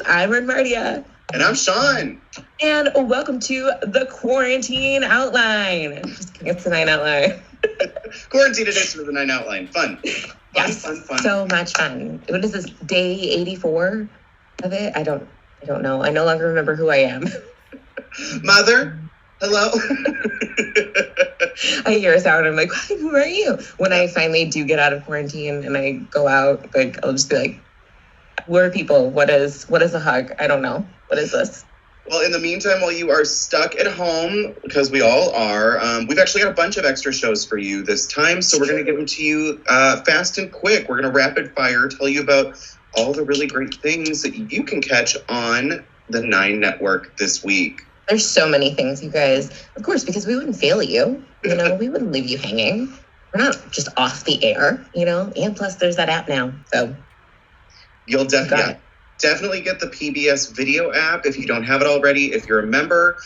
I'm Ernmardia. And I'm Sean. And welcome to the Quarantine Outline. Just kidding, it's the 9 Outline. Quarantine edition of the 9 Outline. Fun. Yes, fun. So much fun. What is this, day 84 of it? I don't know. I no longer remember who I am. Mother, hello. I hear a sound and I'm like, who are you? When I finally do get out of quarantine and I go out, like, I'll just be like, where are people? What is a hug? I don't know. What is this? Well, in the meantime, while you are stuck at home, because we all are, we've actually got a bunch of extra shows for you this time. So we're going to give them to you fast and quick. We're going to rapid fire tell you about all the really great things that you can catch on the 9 Network this week. There's so many things, you guys. Of course, because we wouldn't fail you. You know, we wouldn't leave you hanging. We're not just off the air, you know. And plus, there's that app now. So you'll definitely get the PBS video app if you don't have it already. If you're a member,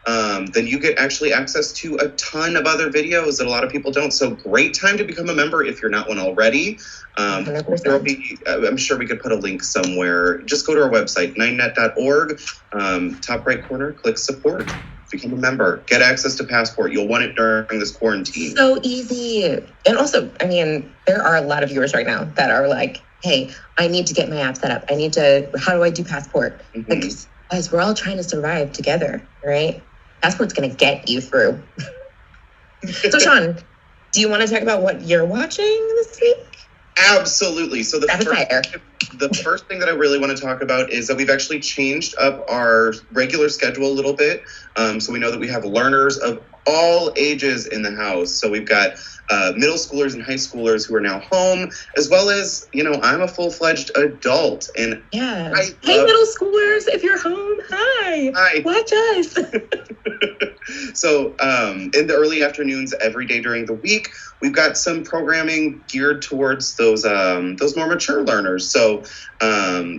then you get actually access to a ton of other videos that a lot of people don't. So great time to become a member if you're not one already. There will be, I'm sure we could put a link somewhere. Just go to our website, 9net.org, top right corner, click support. Become a member. Get access to Passport. You'll want it during this quarantine. So easy. And also, I mean, there are a lot of viewers right now that are like, hey, I need to get my app set up. How do I do Passport? Mm-hmm. Like, guys, we're all trying to survive together, right? Passport's going to get you through. So, Sean, do you want to talk about what you're watching this week? Absolutely. So the first thing that I really want to talk about is that we've actually changed up our regular schedule a little bit. So we know that we have learners of all ages in the house. So we've got middle schoolers and high schoolers who are now home, as well as, you know, I'm a full-fledged adult. And yeah. Hey, middle schoolers, if you're home, hi. Watch us. So in the early afternoons every day during the week, we've got some programming geared towards those more mature learners. So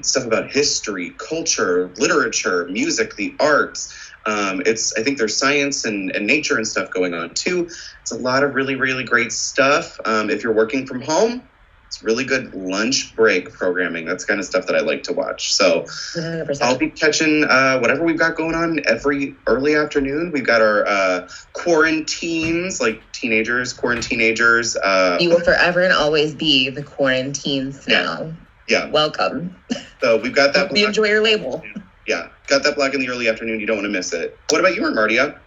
stuff about history, culture, literature, music, the arts. I think there's science and nature and stuff going on too. It's a lot of really, really great stuff. If you're working from home, it's really good lunch break programming. That's kind of stuff that I like to watch. So 100%. I'll be catching whatever we've got going on every early afternoon. We've got our quarantines, like quarantinagers. You will forever and always be the quarantines now. Yeah. Welcome. So we've got that. Enjoy your label. Yeah. Got that block in the early afternoon. You don't want to miss it. What about you, Ernmardia?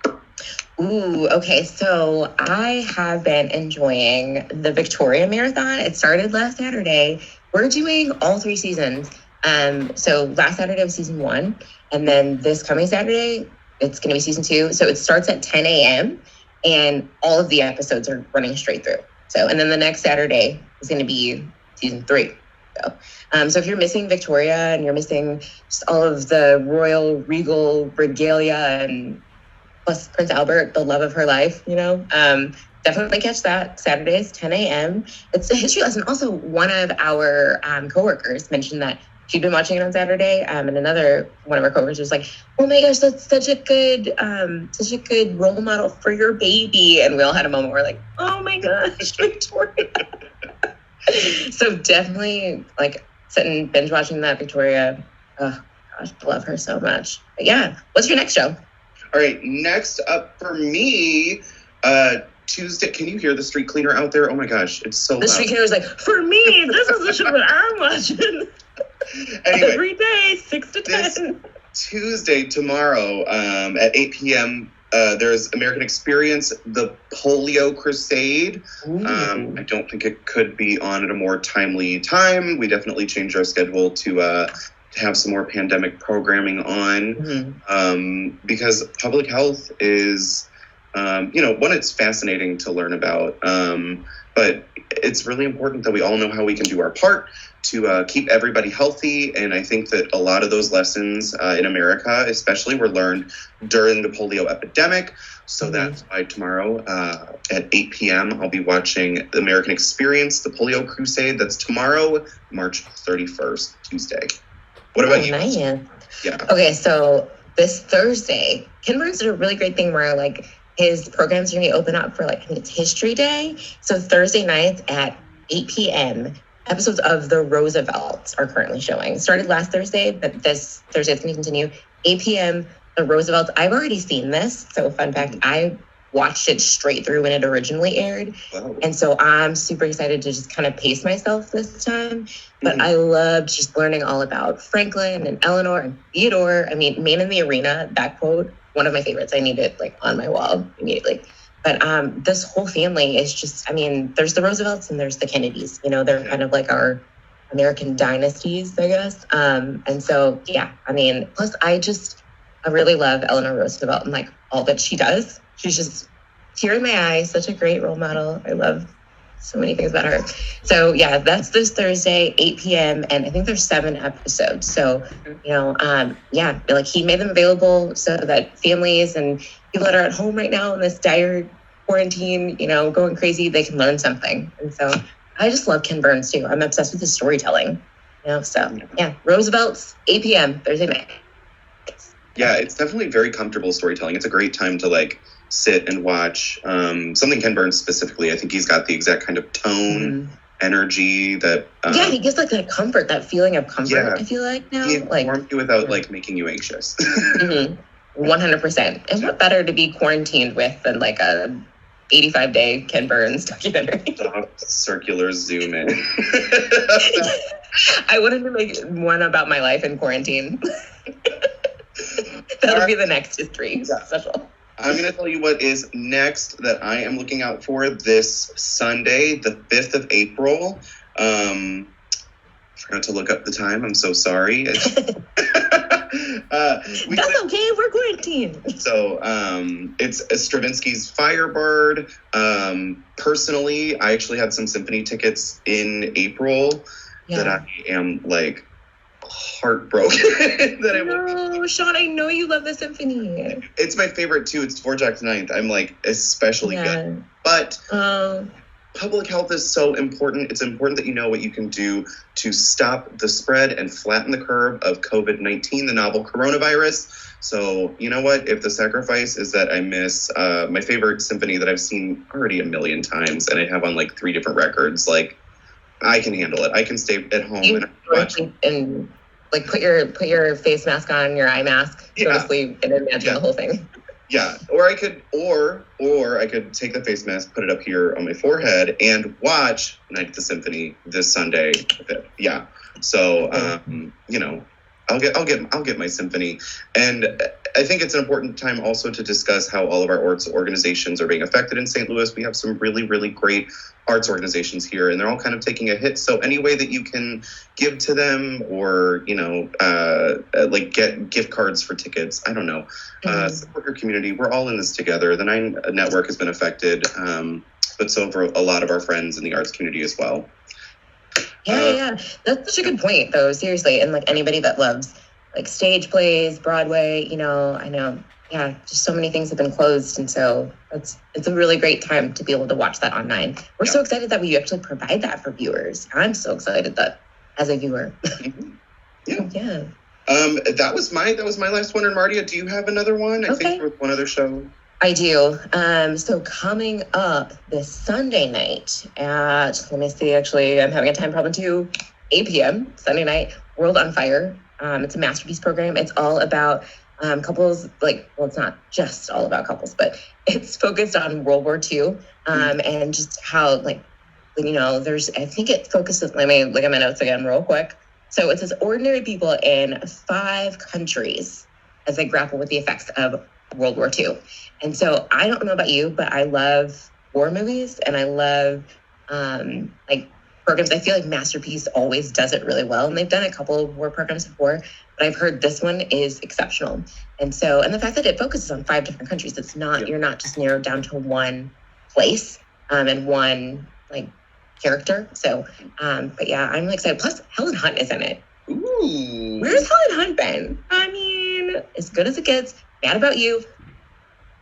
Ooh, okay. So I have been enjoying the Victoria Marathon. It started last Saturday. We're doing all 3 seasons. So last Saturday was season 1. And then this coming Saturday, it's going to be season 2. So it starts at 10 a.m. and all of the episodes are running straight through. So, and then the next Saturday is going to be season 3. So if you're missing Victoria and you're missing just all of the royal regal regalia and plus Prince Albert, the love of her life, you know, definitely catch that. Saturdays, 10 a.m. It's a history lesson. Also, one of our coworkers mentioned that she'd been watching it on Saturday, and another one of our coworkers was like, "Oh my gosh, that's such a good role model for your baby." And we all had a moment where we're like, "Oh my gosh, Victoria." So definitely like sitting binge watching that Victoria. Oh gosh, I love her so much. But yeah, what's your next show? All right, next up for me, Tuesday. Can you hear the street cleaner out there? Oh my gosh, it's so loud. The street cleaner was like, for me, this is the show that I'm watching. Anyway, every day, 6 to 10. Tuesday, tomorrow, at 8 p.m., there's American Experience, the Polio Crusade. I don't think it could be on at a more timely time. We definitely changed our schedule to have some more pandemic programming on, because public health is, one, it's fascinating to learn about, but it's really important that we all know how we can do our part to keep everybody healthy. And I think that a lot of those lessons in America, especially, were learned during the polio epidemic. So that's why tomorrow at 8 p.m., I'll be watching the American Experience, the Polio Crusade. That's tomorrow, March 31st, Tuesday. What about you? Nice. Yeah. Okay, so this Thursday, Ken Burns did a really great thing where, like, his programs are going to open up for, like, I think it's History Day. So Thursday nights at 8 p.m., episodes of The Roosevelts are currently showing. It started last Thursday, but this Thursday it's going to continue. 8 p.m. The Roosevelts. I've already seen this. So fun fact, I watched it straight through when it originally aired. Wow. And so I'm super excited to just kind of pace myself this time. But I loved just learning all about Franklin and Eleanor and Theodore. I mean, Man in the Arena, that quote, one of my favorites. I need it like on my wall immediately. But this whole family is just, I mean, there's the Roosevelts and there's the Kennedys. You know, they're kind of like our American dynasties, I guess. And so, yeah, I mean, plus I really love Eleanor Roosevelt and like all that she does. She's just tear in my eye, such a great role model. I love so many things about her. So yeah, that's this Thursday, 8 p.m. And I think there's 7 episodes. So, you know, yeah, like he made them available so that families and people that are at home right now in this dire quarantine, you know, going crazy, they can learn something. And so I just love Ken Burns too. I'm obsessed with his storytelling, you know, so yeah, Roosevelt's 8 p.m. Thursday night. Yeah, it's definitely very comfortable storytelling. It's a great time to like sit and watch something Ken Burns specifically. I think he's got the exact kind of tone, energy that yeah, he gives like that comfort, that feeling of comfort. Yeah, I feel like now, he informs you without like making you anxious. 100%. And what better to be quarantined with than like a 85-day Ken Burns documentary? Circular zoom in. I wanted to make one about my life in quarantine. That'll be the next history special. I'm going to tell you what is next that I am looking out for this Sunday, the 5th of April. Forgot to look up the time. I'm so sorry. That's okay. We're quarantined. So it's Stravinsky's Firebird. Personally, I actually had some symphony tickets in April that I am like heartbroken that I won't. No, Sean, I know you love the symphony. It's my favorite too. It's Dvorak's Ninth. I'm like especially good. But public health is so important. It's important that you know what you can do to stop the spread and flatten the curve of COVID-19, the novel coronavirus. So, you know what? If the sacrifice is that I miss my favorite symphony that I've seen already a million times and I have on like 3 different records, like I can handle it. I can stay at home and watch. And like put your face mask on, your eye mask, go to sleep, and imagine the whole thing. Yeah, or I could take the face mask, put it up here on my forehead, and watch Night at the Symphony this Sunday. Yeah, so you know, I'll get my symphony, and I think it's an important time also to discuss how all of our arts organizations are being affected in St. Louis. We have some really, really great arts organizations here, and they're all kind of taking a hit. So any way that you can give to them, or you know, like get gift cards for tickets, I don't know, support your community. We're all in this together. The 9 Network has been affected, but so for a lot of our friends in the arts community as well. Yeah, that's such a good point, though. Seriously, and like anybody that loves like stage plays, Broadway, you know, I know. Yeah, just so many things have been closed, and so it's a really great time to be able to watch that on 9. We're so excited that we actually provide that for viewers. I'm so excited that as a viewer. Yeah. That was my last one, Ernmardia. Do you have another one? I think there was one other show. I do. So coming up this Sunday night at, let me see, actually, I'm having a time problem too, 8 p.m. Sunday night, World on Fire. It's a masterpiece program. It's all about couples, like, well, it's not just all about couples, but it's focused on World War II and just how, like, you know, I think it focuses, let me look at my notes again real quick. So it says ordinary people in 5 countries as they grapple with the effects of World War II. And so I don't know about you, but I love war movies and I love like programs. I feel like Masterpiece always does it really well. And they've done a couple of war programs before, but I've heard this one is exceptional. And so, and the fact that it focuses on 5 different countries, it's not, you're not just narrowed down to one place and one like character. So, but yeah, I'm really excited. Plus Helen Hunt is in it. Ooh. Where's Helen Hunt been? I mean, as good as it gets. Mad About You.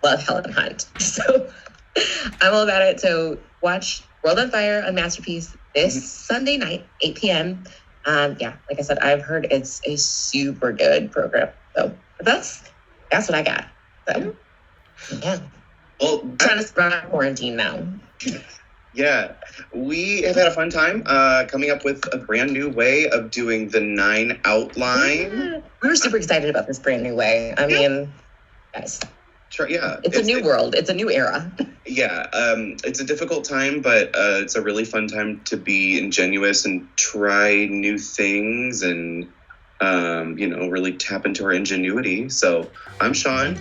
Love Helen Hunt. So I'm all about it. So watch World on Fire on Masterpiece this Sunday night, 8 p.m. Yeah, like I said, I've heard it's a super good program. So that's what I got. So yeah. Well, trying to survive quarantine now. Yeah, we have had a fun time coming up with a brand new way of doing the 9 outline. Yeah. We were super excited about this brand new way. I mean, yes. Yeah. It's a new world. It's a new era. Yeah. It's a difficult time, but it's a really fun time to be ingenuous and try new things and, really tap into our ingenuity. So I'm Sean.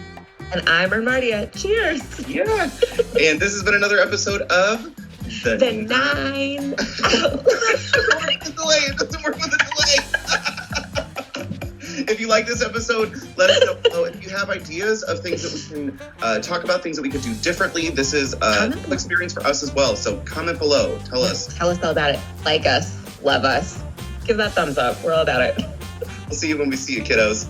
And I'm Ernmardia. Cheers. Yeah. And this has been another episode of The 9. It doesn't work with the delay. If you like this episode, let us know. If you have ideas of things that we can talk about, things that we could do differently, this is an experience for us as well. So comment below. Tell us. Tell us all about it. Like us. Love us. Give that thumbs up. We're all about it. We'll see you when we see you, kiddos.